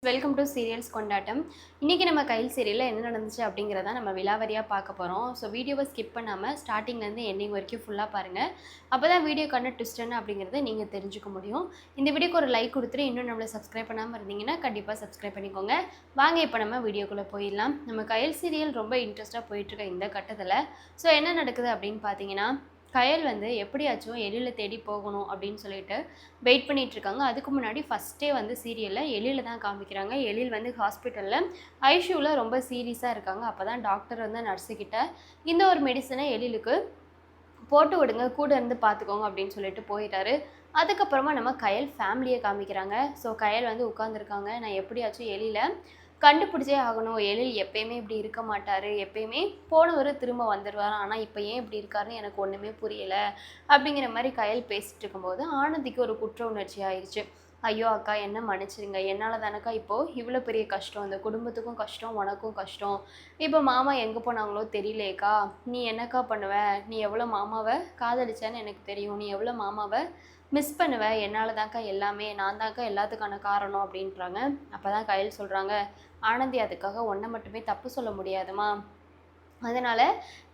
Welcome to serials கொண்டாட்டம். இன்றைக்கி நம்ம கையில் சீரியலில் என்ன நடந்துச்சு அப்படிங்கிறத நம்ம விலாவரியாக பார்க்க போகிறோம். ஸோ வீடியோவை ஸ்கிப் பண்ணாமல் ஸ்டார்டிங்லேருந்து எண்டிங் வரைக்கும் ஃபுல்லாக பாருங்கள். அப்போ தான் வீடியோக்கான ட்விஸ்ட் என்ன அப்படிங்கிறத நீங்கள் தெரிஞ்சுக்க முடியும். இந்த வீடியோக்கு ஒரு லைக் கொடுத்துட்டு இன்னும் நம்மளை சப்ஸ்கிரைப் பண்ணாமல் இருந்தீங்கன்னா கண்டிப்பாக சப்ஸ்கிரைப் பண்ணிக்கோங்க. வாங்க இப்போ நம்ம வீடியோக்குள்ளே போயிடலாம். நம்ம கையில் சீரியல் ரொம்ப இன்ட்ரெஸ்ட்டாக போயிட்டுருக்க இந்த கட்டத்தில் ஸோ என்ன நடக்குது அப்படின்னு பார்த்தீங்கன்னா, கயல் வந்து எப்படியாச்சும் எழில தேடி போகணும் அப்படின்னு சொல்லிட்டு வெயிட் பண்ணிகிட்ருக்காங்க. அதுக்கு முன்னாடி ஃபஸ்ட்டே வந்து சீரியலில் எழில தான் காமிக்கிறாங்க. எழில் வந்து ஹாஸ்பிட்டலில் ஐசியூவில் ரொம்ப சீரியஸாக இருக்காங்க. அப்போ தான் டாக்டர் வந்து நர்ஸுக்கிட்ட இந்த ஒரு மெடிசனை எழிலுக்கு போட்டு விடுங்க, கூட இருந்து பார்த்துக்கோங்க அப்படின்னு சொல்லிட்டு போயிட்டாரு. அதுக்கப்புறமா நம்ம கயல் ஃபேமிலியை காமிக்கிறாங்க. ஸோ கயல் வந்து உட்காந்துருக்காங்க. நான் எப்படியாச்சும் எழில கண்டுபிடிச்சே ஆகணும். எழில் எப்பயுமே இப்படி இருக்க மாட்டார், எப்பயுமே போனவர் திரும்ப வந்துடுவார், ஆனால் இப்போ ஏன் இப்படி இருக்காருன்னு எனக்கு ஒன்றுமே புரியலை அப்படிங்கிற மாதிரி கயல் பேசிகிட்டு இருக்கும்போது ஆனந்திக்கு ஒரு குற்ற உணர்ச்சி ஆயிடுச்சு. ஐயோ அக்கா என்ன மன்னிச்சிருங்க, என்னால் தானக்கா இப்போது இவ்வளோ பெரிய கஷ்டம், இந்த குடும்பத்துக்கும் கஷ்டம், உனக்கும் கஷ்டம். இப்போ மாமா எங்கே போனாங்களோ தெரியலேக்கா, நீ என்னக்கா பண்ணுவ, நீ எவ்வளோ மாமாவை காதலிச்சேன்னு எனக்கு தெரியும், நீ எவ்வளோ மாமாவை மிஸ் பண்ணுவேன், என்னால் தான்க்கா எல்லாமே, நான் தான்க்கா எல்லாத்துக்கான காரணம் அப்படின்றாங்க. அப்போ தான் கயல் சொல்கிறாங்க, ஆனந்தி அதுக்காக ஒன்றை மட்டுமே தப்பு சொல்ல முடியாதுமா, அதனால்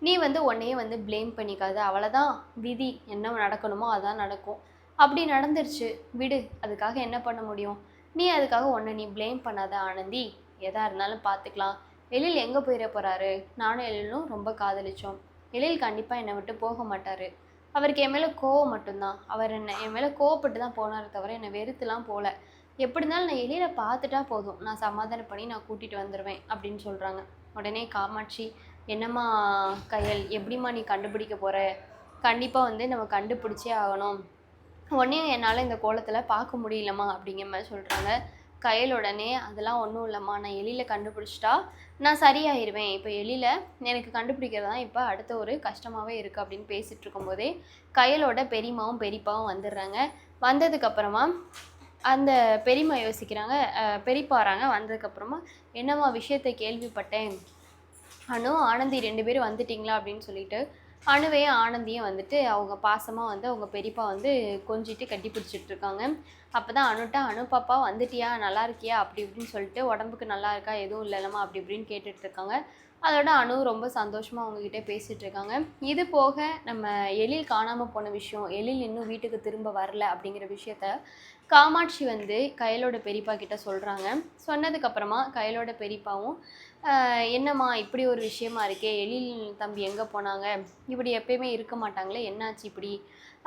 நீ வந்து உன்னையே வந்து ப்ளேம் பண்ணிக்காது, அவ்வளோதான், விதி என்ன நடக்கணுமோ அதான் நடக்கும், அப்படி நடந்துருச்சு விடு, அதுக்காக என்ன பண்ண முடியும், நீ அதுக்காக உன்னை நீ ப்ளேம் பண்ணாத ஆனந்தி, எதாக இருந்தாலும் பார்த்துக்கலாம். எழில் எங்கே போயிட போகிறாரு, நானும் எழிலும் ரொம்ப காதலிச்சோம், எழில் கண்டிப்பாக என்னை விட்டு போக மாட்டார், அவருக்கு என் மேலே கோவம் மட்டும்தான், அவர் என் மேலே கோவப்பட்டு தான் போனார் தவிர என்னை வெறுத்துலாம் போகல, எப்படி இருந்தாலும் நான் எழில பார்த்துட்டா போதும், நான் சமாதானம் பண்ணி நான் கூட்டிகிட்டு வந்துடுவேன் அப்படின்னு சொல்கிறாங்க. உடனே காமாட்சி, என்னம்மா கயல், எப்படிம்மா நீ கண்டுபிடிக்க போகிற, கண்டிப்பாக வந்து நம்ம கண்டுபிடிச்சே ஆகணும், உடனே என்னால் இந்த கோலத்தில் பார்க்க முடியலம்மா அப்படிங்கிற மாதிரி சொல்கிறாங்க. கயல் உடனே அதெல்லாம் ஒன்றும் இல்லைம்மா, நான் எழில கண்டுபிடிச்சிட்டா நான் சரியாயிருவேன், இப்போ எழில எனக்கு கண்டுபிடிக்கிறது தான் இப்போ அடுத்த ஒரு கஷ்டமாகவே இருக்குது அப்படின்னு பேசிகிட்டு இருக்கும்போதே கயலோட பெரியம்மாவும் பெரியப்பாவும் வந்துடுறாங்க. வந்ததுக்கப்புறமா அந்த பெரியம்மா யோசிக்கிறாங்க, பெரியப்பா வராங்க. வந்ததுக்கப்புறமா என்னம்மா விஷயத்தை கேள்விப்பட்டேன், அனு ஆனந்தி 2 பேரும் வந்துட்டிங்களா அப்படின்னு சொல்லிட்டு அணுவையும் ஆனந்தியும் வந்துட்டு அவங்க பாசமாக வந்து அவங்க பெரியப்பா வந்து கொஞ்சிட்டு கட்டி பிடிச்சிட்ருக்காங்க. அப்போ தான் அனுட்டா, அனு பாப்பா வந்துட்டியா, நல்லா இருக்கியா அப்படி இப்படின்னு சொல்லிட்டு, உடம்புக்கு நல்லா இருக்கா, எதுவும் இல்லைல்லம்மா அப்படி இப்படின்னு கேட்டுட்ருக்காங்க. அதோட அனு ரொம்ப சந்தோஷமாக அவங்கக்கிட்ட பேசிகிட்டு இருக்காங்க. இது போக நம்ம எழில் காணாமல் போன விஷயம், எழில் இன்னும் வீட்டுக்கு திரும்ப வரல அப்படிங்கிற விஷயத்த காமாட்சி வந்து கயலோட பெரியப்பா கிட்ட சொல்கிறாங்க. சொன்னதுக்கப்புறமா கயலோட பெரியப்பாவும் என்னம்மா இப்படி ஒரு விஷயமா இருக்கே, எழில் தம்பி எங்கே போனாங்க, இப்படி எப்பயுமே இருக்க மாட்டாங்களே, என்னாச்சு இப்படி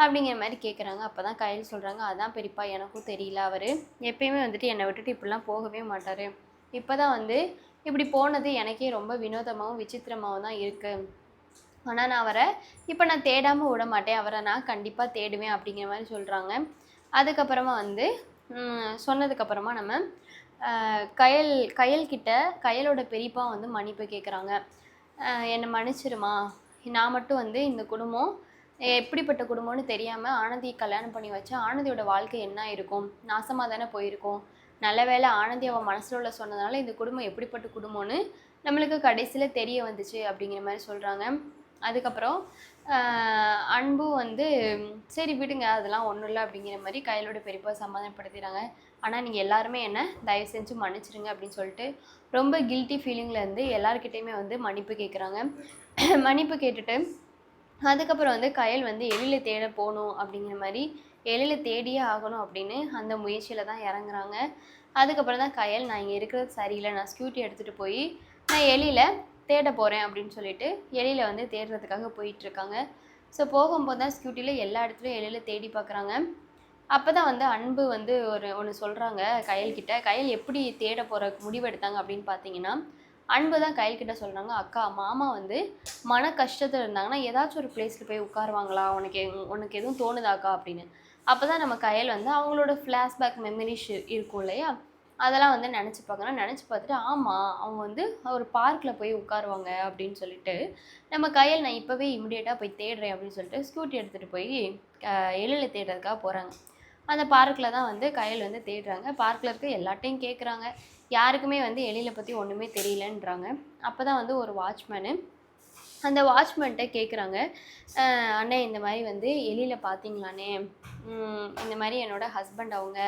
அப்படிங்கிற மாதிரி கேட்குறாங்க. அப்போ தான் கயல் சொல்கிறாங்க, அதான் பெரியப்பா எனக்கும் தெரியல, அவர் எப்பயுமே வந்துட்டு என்னை விட்டுட்டு இப்படிலாம் போகவே மாட்டார், இப்போ தான் வந்து இப்படி போனது எனக்கே ரொம்ப வினோதமாகவும் விசித்திரமாகவும் தான் இருக்குது, ஆனால் நான் அவரை இப்போ நான் தேடாமல் விட மாட்டேன், அவரை நான் கண்டிப்பாக தேடுவேன் அப்படிங்கிற மாதிரி சொல்கிறாங்க. அதுக்கப்புறமா வந்து சொன்னதுக்கப்புறமா நம்ம கயல்கிட்ட கயலோட பெரியப்பா வந்து மன்னிப்பு கேட்குறாங்க. என்னை மன்னிச்சிருமா, நான் மட்டும் வந்து இந்த குடும்பம் எப்படிப்பட்ட குடும்பம்னு தெரியாமல் ஆனந்தியை கல்யாணம் பண்ணி வச்சு ஆனந்தியோட வாழ்க்கை என்ன இருக்கும், நாசமாக தானே போயிருக்கோம், நல்ல வேளை ஆனந்தி அவன் மனசில் உள்ள சொன்னதுனால இந்த குடும்பம் எப்படிப்பட்ட குடும்பம்னு நம்மளுக்கு கடைசியில் தெரிய வந்துச்சு அப்படிங்கிற மாதிரி சொல்கிறாங்க. அதுக்கப்புறம் அன்பு வந்து சரி விடுங்க அதெல்லாம் ஒன்றும் இல்லை அப்படிங்கிற மாதிரி கயலோட பெரியப்பா சமாதானப்படுத்திடுறாங்க. ஆனால் நீங்கள் எல்லாருமே என்ன தயவு செஞ்சு மன்னிச்சிடுங்க அப்படின்னு சொல்லிட்டு ரொம்ப கில்ட்டி ஃபீலிங்கில் இருந்து எல்லாருக்கிட்டையுமே வந்து மன்னிப்பு கேட்குறாங்க. மன்னிப்பு கேட்டுட்டு அதுக்கப்புறம் வந்து கயல் வந்து எழில தேட போகணும் அப்படிங்கிற மாதிரி எழில தேடியே ஆகணும் அப்படின்னு அந்த முயற்சியில் தான் இறங்குறாங்க. அதுக்கப்புறம் தான் கயல், நான் இங்கே இருக்கிறது சரியில்லை, நான் ஸ்கூட்டி எடுத்துகிட்டு போய் நான் எழில தேட போகிறேன் அப்படின்னு சொல்லிட்டு எழில வந்து தேடுறதுக்காக போயிட்டுருக்காங்க. ஸோ போகும்போது தான் ஸ்கூட்டியில் எல்லா இடத்துலையும் எழில தேடி பார்க்குறாங்க. அப்போ தான் வந்து அன்பு வந்து ஒன்று சொல்கிறாங்க கயல்கிட்ட. கயல் எப்படி தேட போகிற முடிவு எடுத்தாங்க அப்படின்னு பார்த்தீங்கன்னா, அன்பு தான் கயல்கிட்ட சொல்கிறாங்க, அக்கா மாமா வந்து மன கஷ்டத்தில் இருந்தாங்கன்னா ஏதாச்சும் ஒரு பிளேஸில் போய் உட்காருவாங்களா, உனக்கு எதுவும் தோணுதாக்கா அப்படின்னு. அப்போ தான் நம்ம கயல் வந்து அவங்களோட ஃப்ளாஷ்பேக் மெமரிஸ் இருக்கும் இல்லையா, அதெல்லாம் வந்து நினச்சி பார்க்குறோம். நினச்சி பார்த்துட்டு ஆமாம் அவங்க வந்து ஒரு பார்க்கில் போய் உட்காருவாங்க அப்படின்னு சொல்லிட்டு நம்ம கயல், நான் இப்போவே இமிடியேட்டாக போய் தேடுறேன் அப்படின்னு சொல்லிட்டு ஸ்கூட்டி எடுத்துகிட்டு போய் எழில தேடுறதுக்காக போகிறாங்க. அந்த பார்க்கில் தான் வந்து கயல் வந்து தேடுறாங்க. பார்க்கில் இருக்க எல்லாட்டையும் கேட்குறாங்க, யாருக்குமே வந்து எழில பற்றி ஒன்றுமே தெரியலன்றாங்க. அப்போ தான் வந்து ஒரு வாட்ச்மேனு அந்த வாட்ச்மேன்ட்ட கேட்குறாங்க, "அண்ணே இந்த மாரி வந்து எலியில பார்த்தீங்களாண்ணே? இந்த மாரி என்னோட ஹஸ்பண்ட் அவங்க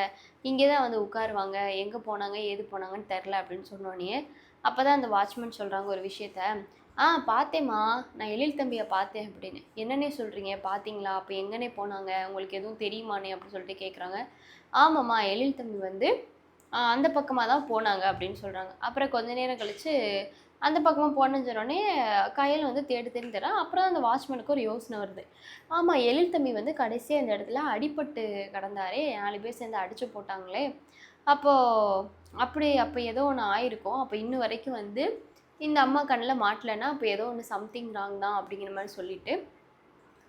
இங்கே தான் வந்து உட்காருவாங்க. எங்கே போனாங்க, ஏது போனாங்கன்னு தெரில" அப்படின்னு சொன்னோனயே, அப்போ தான் அந்த வாட்ச்மேன் சொல்கிறாங்க ஒரு விஷயத்த, பார்த்தேம்மா, நான் எழில் தம்பிய பார்த்தேன்" அப்படின்னு. "என்னண்ணே சொல்கிறீங்க? பார்த்தீங்களா? அப்போ எங்கண்ணே போனாங்க? உங்களுக்கு எதுவும் தெரியுமாண்ணே?" அப்படின்னு சொல்லிட்டு கேட்குறாங்க. "ஆமாம்மா, எழில் தம்பி வந்து அந்த பக்கமா தான் போனாங்க" அப்படின்னு சொல்கிறாங்க. அப்புறம் கொஞ்ச நேரம் கழிச்சு அந்த பக்கமா போனேன்னு சொன்னோனே, கயல் வந்து தேடி தேடி தர்றான். அப்புறம் அந்த வாட்ச்மேனுக்கு ஒரு யோசனை வருது. ஆமா, எழில் தம்பி வந்து கடைசியா இந்த இடத்துல அடிபட்டு கிடந்தாரே! 4 பேர் சேர்ந்து அடிச்சு போட்டாங்களே! அப்போ அப்போ ஏதோ ஒண்ணு ஆயிருக்கும். அப்போ இன்ன வரைக்கும் வந்து இந்த அம்மா கண்ல மாட்டலன்னா, அப்போ ஏதோ ஒண்ணு சம்திங் ராங் தான் அப்படிங்கிற மாரி சொல்லிட்டு,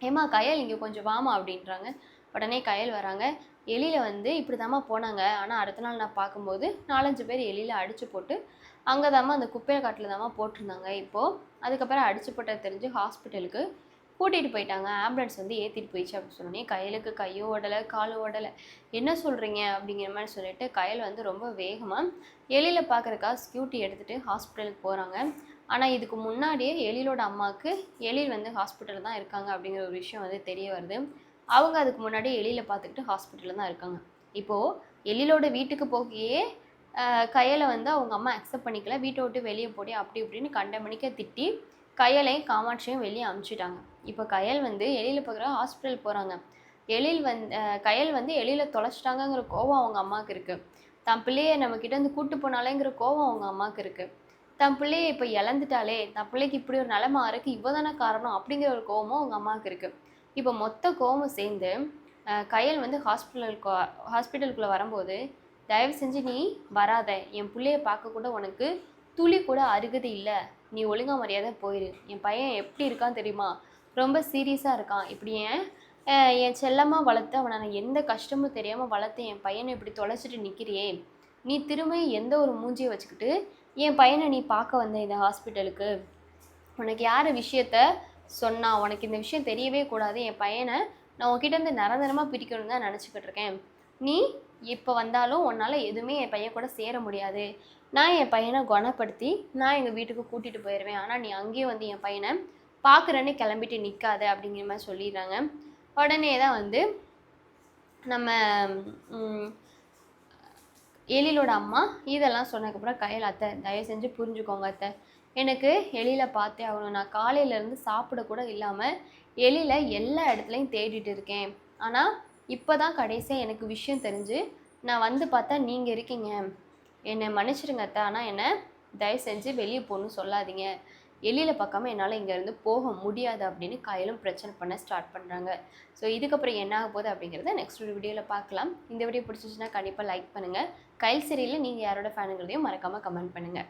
"ஏம்மா கயல் இங்க கொஞ்சம் வாம்மா" அப்படின்றாங்க. உடனே கயல் வராங்க. எலியில வந்து இப்படிதாம்மா போனாங்க. ஆனா அடுத்த நாள் நான் பார்க்கும்போது 4, 5 பேர் எலியில அடிச்சு போட்டு, அங்க தாம்மா அந்த குப்பைய காட்டுல தாம்மா போட்டிருந்தாங்க இப்போ. அதுக்கப்புறம் அடிச்சு போட்டது தெரிஞ்சு ஹாஸ்பிட்டலுக்கு கூட்டிட்டு போயிட்டாங்க. ஆம்புலன்ஸ் வந்து ஏத்திட்டு போயிடுச்சு அப்படின்னு சொன்னோனே, கயலுக்கு கையும் ஓடல, காலும் ஓடல. "என்ன சொல்றீங்க?" அப்படிங்கிற மாரி சொல்லிட்டு, கயல் வந்து ரொம்ப வேகமா எலியில பார்க்கறதுக்காக ஸ்கூட்டி எடுத்துட்டு ஹாஸ்பிட்டலுக்கு போறாங்க. ஆனா இதுக்கு முன்னாடியே எழிலோட அம்மாவுக்கு எழில் வந்து ஹாஸ்பிட்டல்ல தான் இருக்காங்க அப்படிங்கிற ஒரு விஷயம் வந்து தெரிய வருது. அவங்க அதுக்கு முன்னாடி எழில பார்த்துக்கிட்டு ஹாஸ்பிட்டல்ல தான் இருக்காங்க. இப்போ எழிலோட வீட்டுக்கு போகயே கயல வந்து அவங்க அம்மா அக்செப்ட் பண்ணிக்கல. வீட்ட விட்டு வெளிய போடி அப்படி இப்படின்னு கண்டமேனிக்கு திட்டி, கயலையும் காமாட்சியும் வெளிய அனுப்பிச்சுட்டாங்க. இப்போ கயல் வந்து எழில பார்க்குறதுக்காக ஹாஸ்பிட்டல் போறாங்க. கயல் வந்து எழில தொலைச்சிட்டாங்கங்கிற கோவம் அவங்க அம்மாவுக்கு இருக்கு. தன் பிள்ளைய நம்மகிட்ட இருந்து கூட்டு போனாலேங்கிற கோவம் அவங்க அம்மாவுக்கு இருக்கு. தன் பிள்ளைய இப்போ இழந்துட்டாளே, தன் பிள்ளைக்கு இப்படி ஒரு நிலைமை ஆறதுக்கு இவ தானே காரணம் அப்படிங்கிற ஒரு கோவமும் அவங்க அம்மாவுக்கு இருக்கு. இப்போ மொத்த கோவமும் சேர்ந்து கயல் வந்து ஹாஸ்பிட்டலுக்குள்ள வரும்போது, "தயவு செஞ்சு நீ வராத. என் புள்ளைய பார்க்க கூட உனக்கு துளி கூட அருகதை இல்ல. நீ ஒழுங்கா மரியாதையா போயிரு. என் பையன் எப்படி இருக்கான் தெரியுமா? ரொம்ப சீரியஸா இருக்கான். இப்படி என் செல்லமா வளர்த்து அவன நான் எந்த கஷ்டமும் தெரியாம வளர்த்து என் பையன இப்படி தொலைச்சிட்டு நிக்கிறியே! நீ திரும்ப எந்த ஒரு மூஞ்சிய வச்சுக்கிட்டு என் பையன நீ பார்க்க வந்த இந்த ஹாஸ்பிட்டலுக்கு? உனக்கு யாரு விஷயத்த சொன்னா? உனக்கு இந்த விஷயம் தெரியவே கூடாது. என் பையன நான் உன்கிட்ட இருந்து நிரந்தரமா பிரிக்கணும்னு தான் நினச்சுக்கிட்டு இருக்கேன். நீ இப்போ வந்தாலும் உன்னால எதுவுமே என் பையன் கூட சேர முடியாது. நான் என் பையனை குணப்படுத்தி நான் எங்கள் வீட்டுக்கு கூட்டிட்டு போயிருவேன். ஆனா நீ அங்கேயே வந்து என் பையனை பார்க்குறேன்னு கிளம்பிட்டு நிக்காத" அப்படிங்கிற மாரி சொல்லிடுறாங்க. உடனே தான் வந்து நம்ம ம் எழிலோட அம்மா இதெல்லாம் சொன்னதுக்கப்புறம் கயல், "அத்தை தயவு செஞ்சு புரிஞ்சுக்கோங்க அத்தை. எனக்கு எழில பார்த்தே ஆகணும். நான் காலையிலேருந்து சாப்பிட கூட இல்லாம எழில எல்லா இடத்துலையும் தேடிட்டு இருக்கேன். ஆனா இப்போ தான் கடைசியா எனக்கு விஷயம் தெரிஞ்சு நான் வந்து பார்த்தா நீங்க இருக்கீங்க. என்னை மன்னிச்சிடுங்க அத்தை. ஆனா என்ன தயவு செஞ்சு வெளிய போன்னு சொல்லாதீங்க. எழில பார்க்காம என்னால இங்கேருந்து போக முடியாது" அப்படின்னு கயலும் பிரச்சனை பண்ண ஸ்டார்ட் பண்ணுறாங்க. ஸோ இதுக்கப்புறம் என்ன ஆக போகுது அப்படிங்கிறத நெக்ஸ்ட் ஒரு வீடியோவில் பார்க்கலாம். இந்த வீடியோ பிடிச்சிச்சுன்னா கண்டிப்பாக லைக் பண்ணுங்கள். கயல் சீரியலில் நீங்கள் யாரோட ஃபேனுங்கிறதையும் மறக்காமல் கமெண்ட் பண்ணுங்கள்.